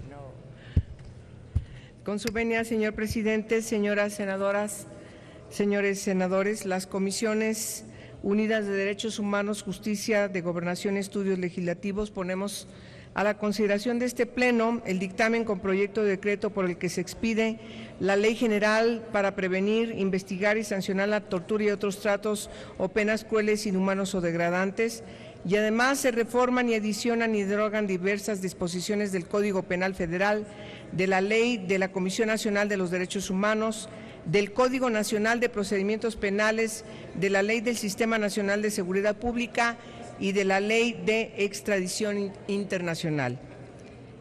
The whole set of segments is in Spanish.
No. Con su venia, señor presidente, señoras senadoras, señores senadores, las comisiones unidas de Derechos Humanos, Justicia, de Gobernación y Estudios Legislativos ponemos a la consideración de este Pleno el dictamen con proyecto de decreto por el que se expide la Ley General para prevenir, investigar y sancionar la tortura y otros tratos o penas crueles, inhumanos o degradantes, y además se reforman y adicionan y derogan diversas disposiciones del Código Penal Federal, de la Ley de la Comisión Nacional de los Derechos Humanos, del Código Nacional de Procedimientos Penales, de la Ley del Sistema Nacional de Seguridad Pública y de la Ley de Extradición Internacional.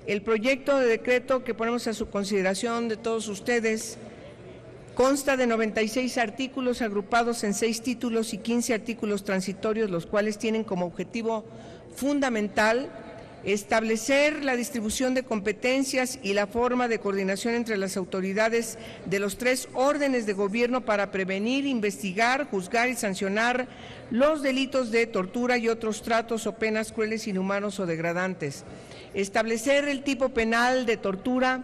El proyecto de decreto que ponemos a su consideración de todos ustedes consta de 96 artículos agrupados en 6 títulos y 15 artículos transitorios, los cuales tienen como objetivo fundamental establecer la distribución de competencias y la forma de coordinación entre las autoridades de los 3 órdenes de gobierno para prevenir, investigar, juzgar y sancionar los delitos de tortura y otros tratos o penas crueles, inhumanos o degradantes. Establecer el tipo penal de tortura,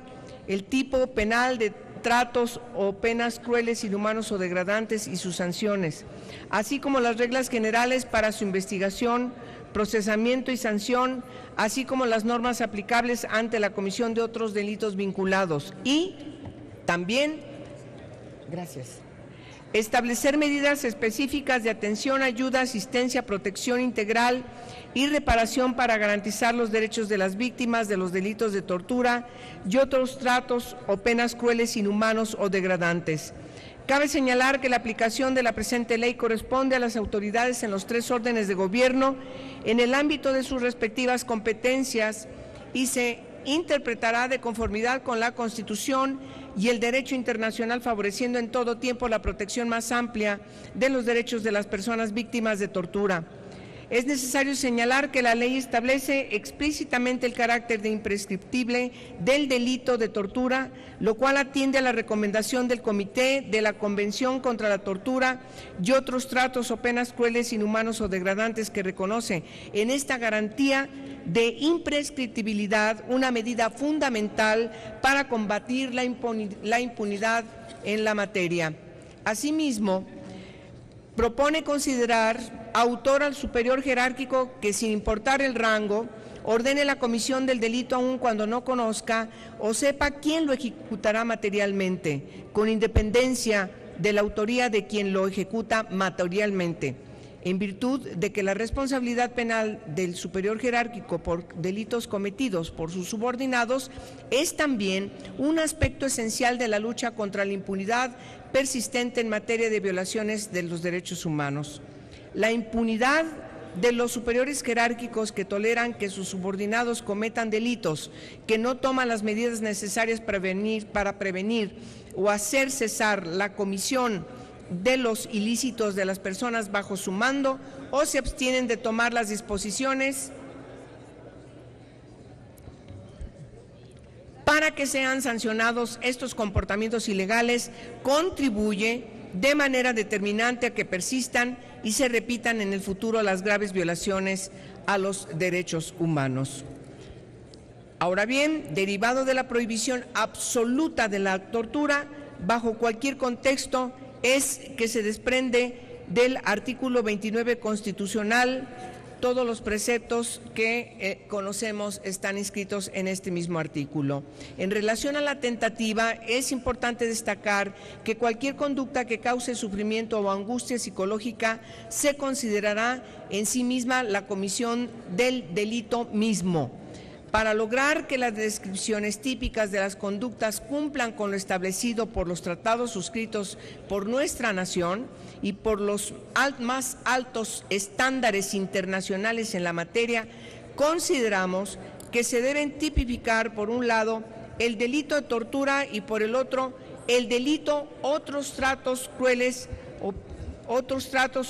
el tipo penal de tratos o penas crueles, inhumanos o degradantes y sus sanciones, así como las reglas generales para su investigación, procesamiento y sanción, así como las normas aplicables ante la comisión de otros delitos vinculados. Y también, establecer medidas específicas de atención, ayuda, asistencia, protección integral y reparación para garantizar los derechos de las víctimas de los delitos de tortura y otros tratos o penas crueles, inhumanos o degradantes. Cabe señalar que la aplicación de la presente ley corresponde a las autoridades en los 3 órdenes de gobierno en el ámbito de sus respectivas competencias y se interpretará de conformidad con la Constitución y el derecho internacional, favoreciendo en todo tiempo la protección más amplia de los derechos de las personas víctimas de tortura. Es necesario señalar que la ley establece explícitamente el carácter de imprescriptible del delito de tortura, lo cual atiende a la recomendación del Comité de la Convención contra la Tortura y otros tratos o penas crueles, inhumanos o degradantes, que reconoce en esta garantía de imprescriptibilidad una medida fundamental para combatir la impunidad en la materia. Asimismo, propone considerar autor al superior jerárquico que, sin importar el rango, ordene la comisión del delito aun cuando no conozca o sepa quién lo ejecutará materialmente, con independencia de la autoría de quien lo ejecuta materialmente, en virtud de que la responsabilidad penal del superior jerárquico por delitos cometidos por sus subordinados es también un aspecto esencial de la lucha contra la impunidad persistente en materia de violaciones de los derechos humanos. La impunidad de los superiores jerárquicos que toleran que sus subordinados cometan delitos, que no toman las medidas necesarias para prevenir o hacer cesar la comisión de los ilícitos de las personas bajo su mando o se abstienen de tomar las disposiciones para que sean sancionados estos comportamientos ilegales, contribuye de manera determinante a que persistan y se repitan en el futuro las graves violaciones a los derechos humanos. Ahora bien, derivado de la prohibición absoluta de la tortura, bajo cualquier contexto, es que se desprende del artículo 29 constitucional. Todos los preceptos que conocemos están inscritos en este mismo artículo. En relación a la tentativa, es importante destacar que cualquier conducta que cause sufrimiento o angustia psicológica se considerará en sí misma la comisión del delito mismo. Para lograr que las descripciones típicas de las conductas cumplan con lo establecido por los tratados suscritos por nuestra nación y por los más altos estándares internacionales en la materia, consideramos que se deben tipificar, por un lado, el delito de tortura y por el otro, el delito otros tratos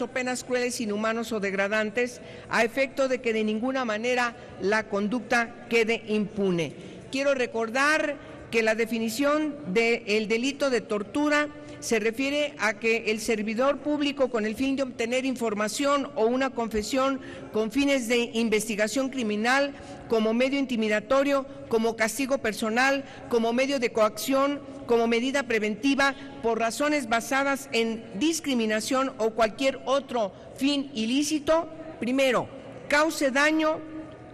o penas crueles, inhumanos o degradantes, a efecto de que de ninguna manera la conducta quede impune. Quiero recordar que la definición del delito de tortura se refiere a que el servidor público, con el fin de obtener información o una confesión con fines de investigación criminal, como medio intimidatorio, como castigo personal, como medio de coacción, como medida preventiva, por razones basadas en discriminación o cualquier otro fin ilícito, primero, cause daño,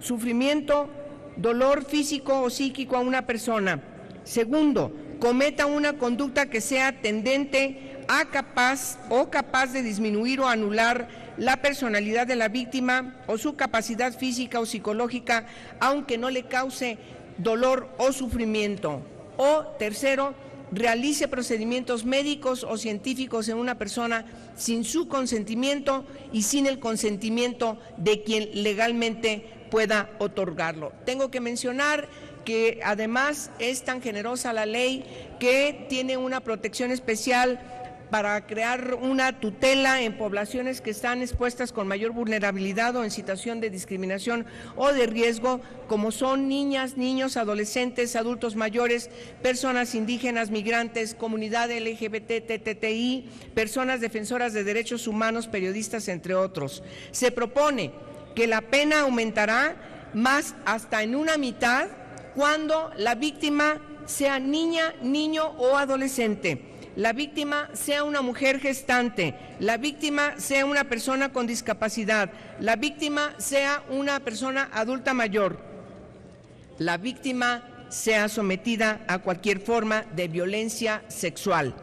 sufrimiento, dolor físico o psíquico a una persona. Segundo, cometa una conducta que sea tendente a capaz de disminuir o anular la personalidad de la víctima o su capacidad física o psicológica, aunque no le cause dolor o sufrimiento. O tercero, realice procedimientos médicos o científicos en una persona sin su consentimiento y sin el consentimiento de quien legalmente pueda otorgarlo. Tengo que mencionar que además es tan generosa la ley que tiene una protección especial para crear una tutela en poblaciones que están expuestas con mayor vulnerabilidad o en situación de discriminación o de riesgo, como son niñas, niños, adolescentes, adultos mayores, personas indígenas, migrantes, comunidad LGBT, TTI, personas defensoras de derechos humanos, periodistas, entre otros. Se propone que la pena aumentará más hasta en una mitad cuando la víctima sea niña, niño o adolescente, la víctima sea una mujer gestante, la víctima sea una persona con discapacidad, la víctima sea una persona adulta mayor, la víctima sea sometida a cualquier forma de violencia sexual.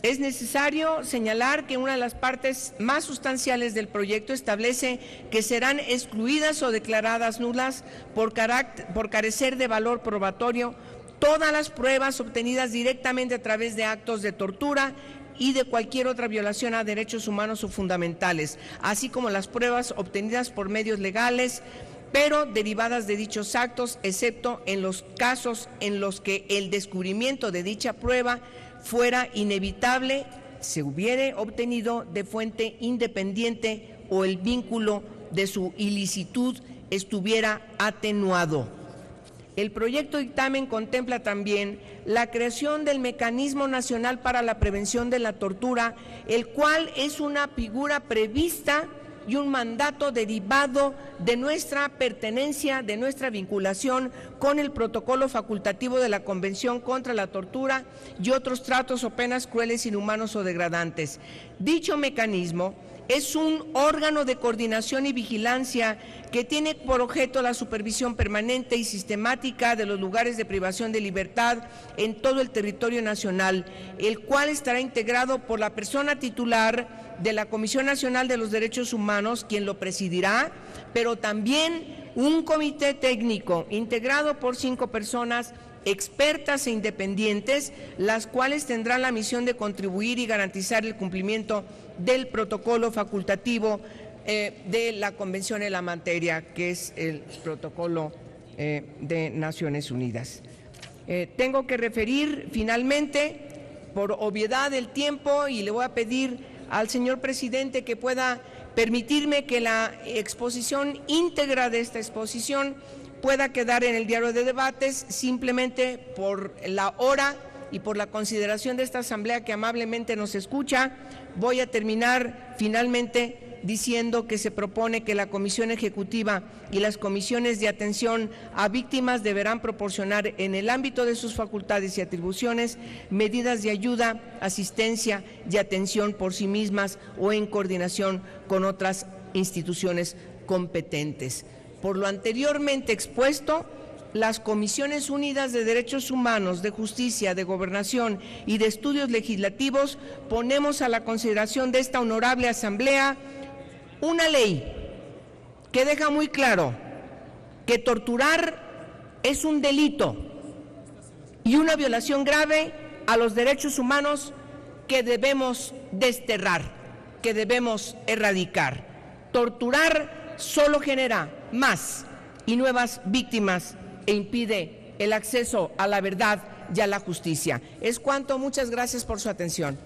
Es necesario señalar que una de las partes más sustanciales del proyecto establece que serán excluidas o declaradas nulas por carecer de valor probatorio todas las pruebas obtenidas directamente a través de actos de tortura y de cualquier otra violación a derechos humanos o fundamentales, así como las pruebas obtenidas por medios legales, pero derivadas de dichos actos, excepto en los casos en los que el descubrimiento de dicha prueba fuera inevitable, se hubiere obtenido de fuente independiente o el vínculo de su ilicitud estuviera atenuado. El proyecto dictamen contempla también la creación del Mecanismo Nacional para la Prevención de la Tortura, el cual es una figura prevista y un mandato derivado de nuestra pertenencia, de nuestra vinculación con el protocolo facultativo de la Convención contra la Tortura y otros tratos o penas crueles, inhumanos o degradantes. Dicho mecanismo es un órgano de coordinación y vigilancia que tiene por objeto la supervisión permanente y sistemática de los lugares de privación de libertad en todo el territorio nacional, el cual estará integrado por la persona titular de la Comisión Nacional de los Derechos Humanos, quien lo presidirá, pero también un comité técnico integrado por 5 personas expertas e independientes, las cuales tendrán la misión de contribuir y garantizar el cumplimiento del protocolo facultativo de la Convención en la materia, que es el protocolo de Naciones Unidas. Tengo que referir finalmente, por obviedad del tiempo, y le voy a pedir al señor presidente que pueda permitirme que la exposición íntegra de esta exposición pueda quedar en el diario de debates, simplemente por la hora y por la consideración de esta asamblea que amablemente nos escucha. Voy a terminar finalmente diciendo que se propone que la Comisión Ejecutiva y las comisiones de atención a víctimas deberán proporcionar en el ámbito de sus facultades y atribuciones medidas de ayuda, asistencia y atención por sí mismas o en coordinación con otras instituciones competentes. Por lo anteriormente expuesto, las Comisiones Unidas de Derechos Humanos, de Justicia, de Gobernación y de Estudios Legislativos ponemos a la consideración de esta honorable Asamblea una ley que deja muy claro que torturar es un delito y una violación grave a los derechos humanos que debemos desterrar, que debemos erradicar. Torturar solo genera más y nuevas víctimas e impide el acceso a la verdad y a la justicia. Es cuanto. Muchas gracias por su atención.